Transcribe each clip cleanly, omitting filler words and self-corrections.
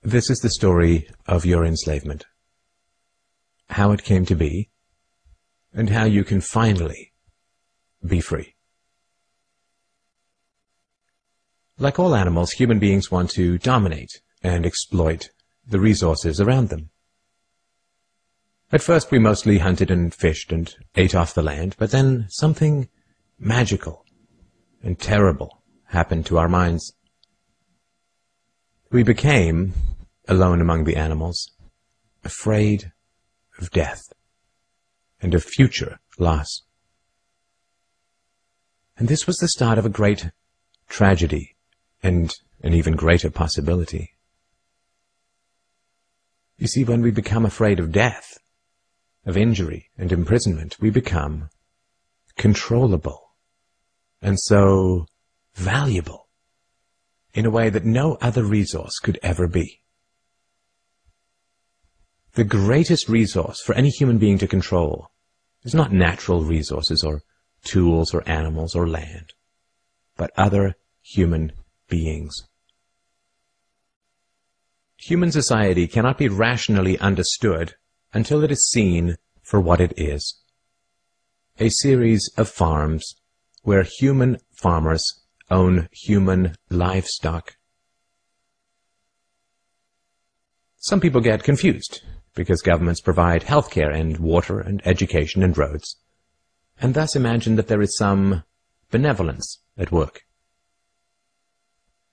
This is the story of your enslavement, how it came to be, and how you can finally be free. Like all animals, human beings want to dominate and exploit the resources around them. At first we mostly hunted and fished and ate off the land, but then something magical and terrible happened to our minds. We became, alone among the animals, afraid of death and of future loss. And this was the start of a great tragedy and an even greater possibility. You see, when we become afraid of death, of injury and imprisonment, we become controllable and so valuable in a way that no other resource could ever be. The greatest resource for any human being to control is not natural resources or tools or animals or land, but other human beings. Human society cannot be rationally understood until it is seen for what it is: a series of farms where human farmers own human livestock. Some people get confused because governments provide healthcare and water and education and roads, and thus imagine that there is some benevolence at work.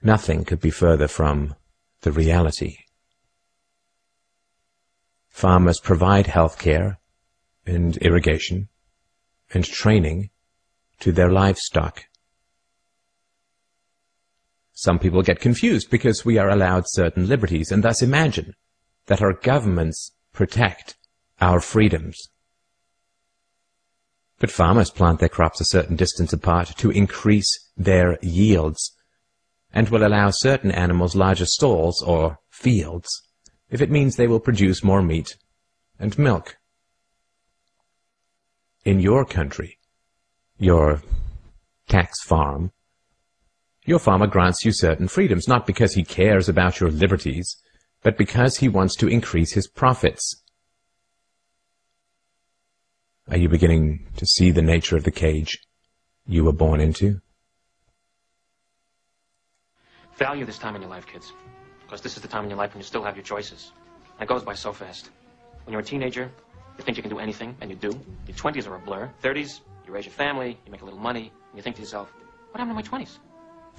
Nothing could be further from the reality. Farmers provide healthcare and irrigation and training to their livestock. Some people get confused because we are allowed certain liberties and thus imagine that our governments protect our freedoms. But farmers plant their crops a certain distance apart to increase their yields, and will allow certain animals larger stalls or fields if it means they will produce more meat and milk. In your country, your tax farm, your farmer grants you certain freedoms, not because he cares about your liberties, but because he wants to increase his profits. Are you beginning to see the nature of the cage you were born into? Value this time in your life, kids, because this is the time in your life when you still have your choices. And it goes by so fast. When you're a teenager, you think you can do anything, and you do. Your 20s are a blur. 30s, you raise your family, you make a little money, and you think to yourself, what happened to my 20s?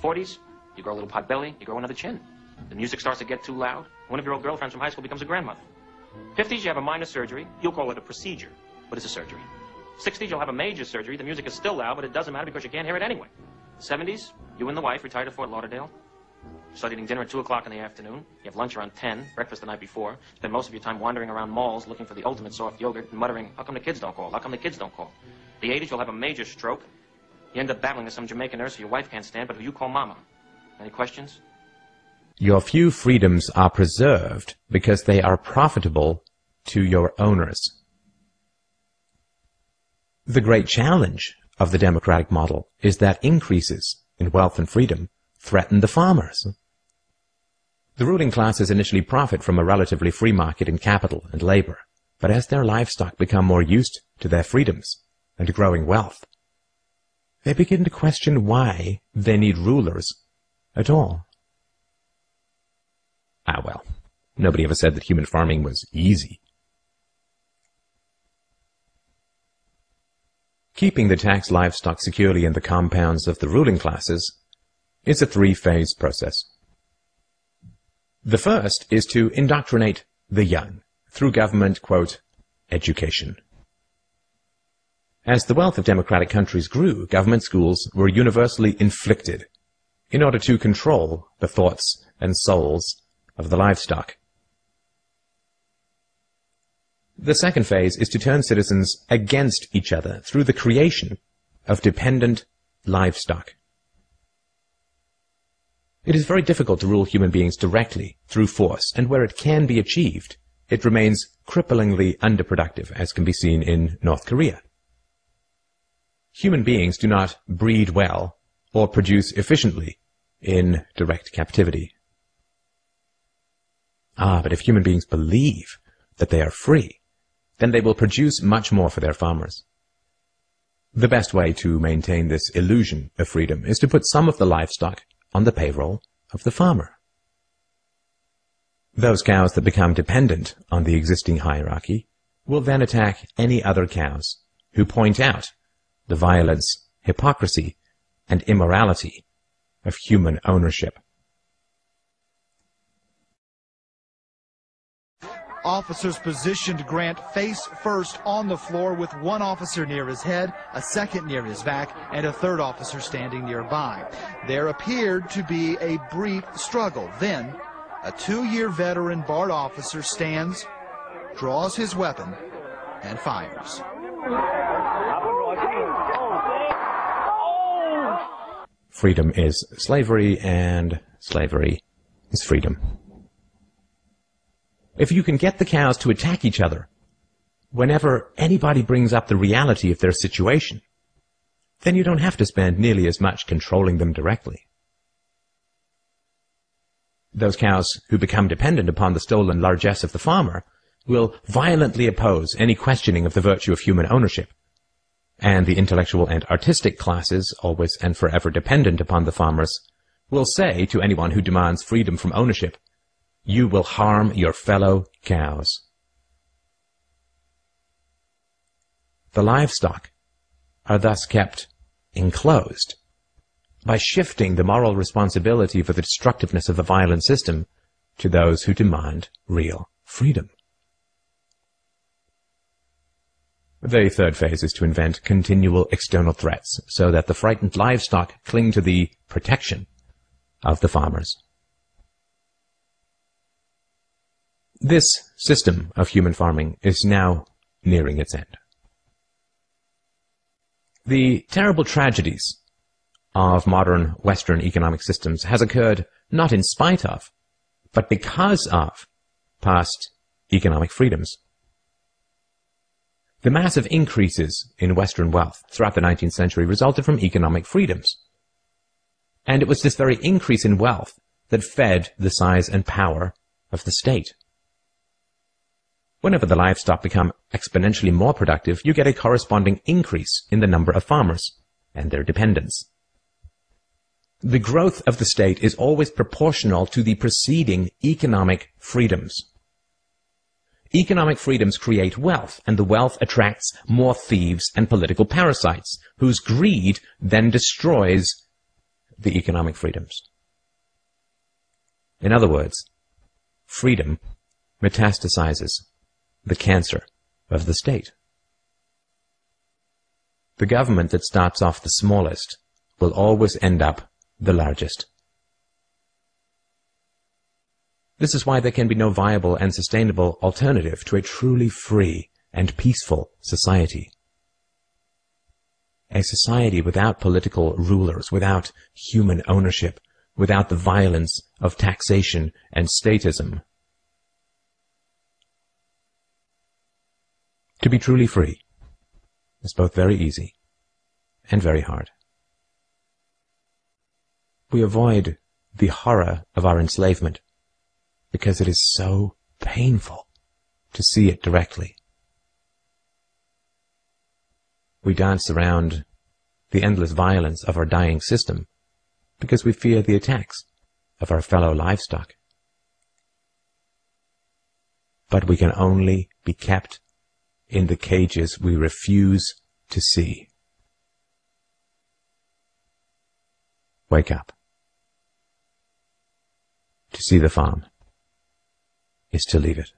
40s, you grow a little pot belly, you grow another chin. The music starts to get too loud. One of your old girlfriends from high school becomes a grandmother. 50s, you have a minor surgery. You'll call it a procedure, but it's a surgery. 60s, you'll have a major surgery. The music is still loud, but it doesn't matter because you can't hear it anyway. 70s, you and the wife retire to Fort Lauderdale. You start eating dinner at 2 o'clock in the afternoon. You have lunch around 10, breakfast the night before. Spend most of your time wandering around malls looking for the ultimate soft yogurt and muttering, how come the kids don't call? How come the kids don't call? The 80s, you'll have a major stroke. You end up battling with some Jamaican nurse who your wife can't stand, but who you call mama. Any questions? Your few freedoms are preserved because they are profitable to your owners. The great challenge of the democratic model is that increases in wealth and freedom threaten the farmers. The ruling classes initially profit from a relatively free market in capital and labor, but as their livestock become more used to their freedoms and growing wealth, they begin to question why they need rulers at all. Well, nobody ever said that human farming was easy. Keeping the taxed livestock securely in the compounds of the ruling classes is a three-phase process. The first is to indoctrinate the young through government, quote, education. As the wealth of democratic countries grew, government schools were universally inflicted in order to control the thoughts and souls of the livestock. The second phase is to turn citizens against each other through the creation of dependent livestock. It is very difficult to rule human beings directly through force, and where it can be achieved, it remains cripplingly underproductive, as can be seen in North Korea. Human beings do not breed well or produce efficiently in direct captivity. But if human beings believe that they are free, then they will produce much more for their farmers. The best way to maintain this illusion of freedom is to put some of the livestock on the payroll of the farmer. Those cows that become dependent on the existing hierarchy will then attack any other cows who point out the violence, hypocrisy, and immorality of human ownership. Officers positioned Grant face first on the floor with one officer near his head, a second near his back, and a third officer standing nearby. There appeared to be a brief struggle. Then, a 2-year veteran BART officer stands, draws his weapon, and fires. Freedom is slavery, and slavery is freedom. If you can get the cows to attack each other whenever anybody brings up the reality of their situation, then you don't have to spend nearly as much controlling them directly. Those cows who become dependent upon the stolen largesse of the farmer will violently oppose any questioning of the virtue of human ownership, and the intellectual and artistic classes, always and forever dependent upon the farmers, will say to anyone who demands freedom from ownership, "You will harm your fellow cows." The livestock are thus kept enclosed by shifting the moral responsibility for the destructiveness of the violent system to those who demand real freedom. The third phase is to invent continual external threats so that the frightened livestock cling to the protection of the farmers. This system of human farming is now nearing its end. The terrible tragedies of modern Western economic systems has occurred not in spite of, but because of past economic freedoms. The massive increases in Western wealth throughout the 19th century resulted from economic freedoms. And it was this very increase in wealth that fed the size and power of the state. Whenever the livestock become exponentially more productive, you get a corresponding increase in the number of farmers and their dependents. The growth of the state is always proportional to the preceding economic freedoms. Economic freedoms create wealth, and the wealth attracts more thieves and political parasites, whose greed then destroys the economic freedoms. In other words, freedom metastasizes the cancer of the state. The government that starts off the smallest will always end up the largest. This is why there can be no viable and sustainable alternative to a truly free and peaceful society. A society without political rulers, without human ownership, without the violence of taxation and statism. To be truly free is both very easy and very hard. We avoid the horror of our enslavement because it is so painful to see it directly. We dance around the endless violence of our dying system because we fear the attacks of our fellow livestock. But we can only be kept in the cages we refuse to see. Wake up. To see the farm is to leave it.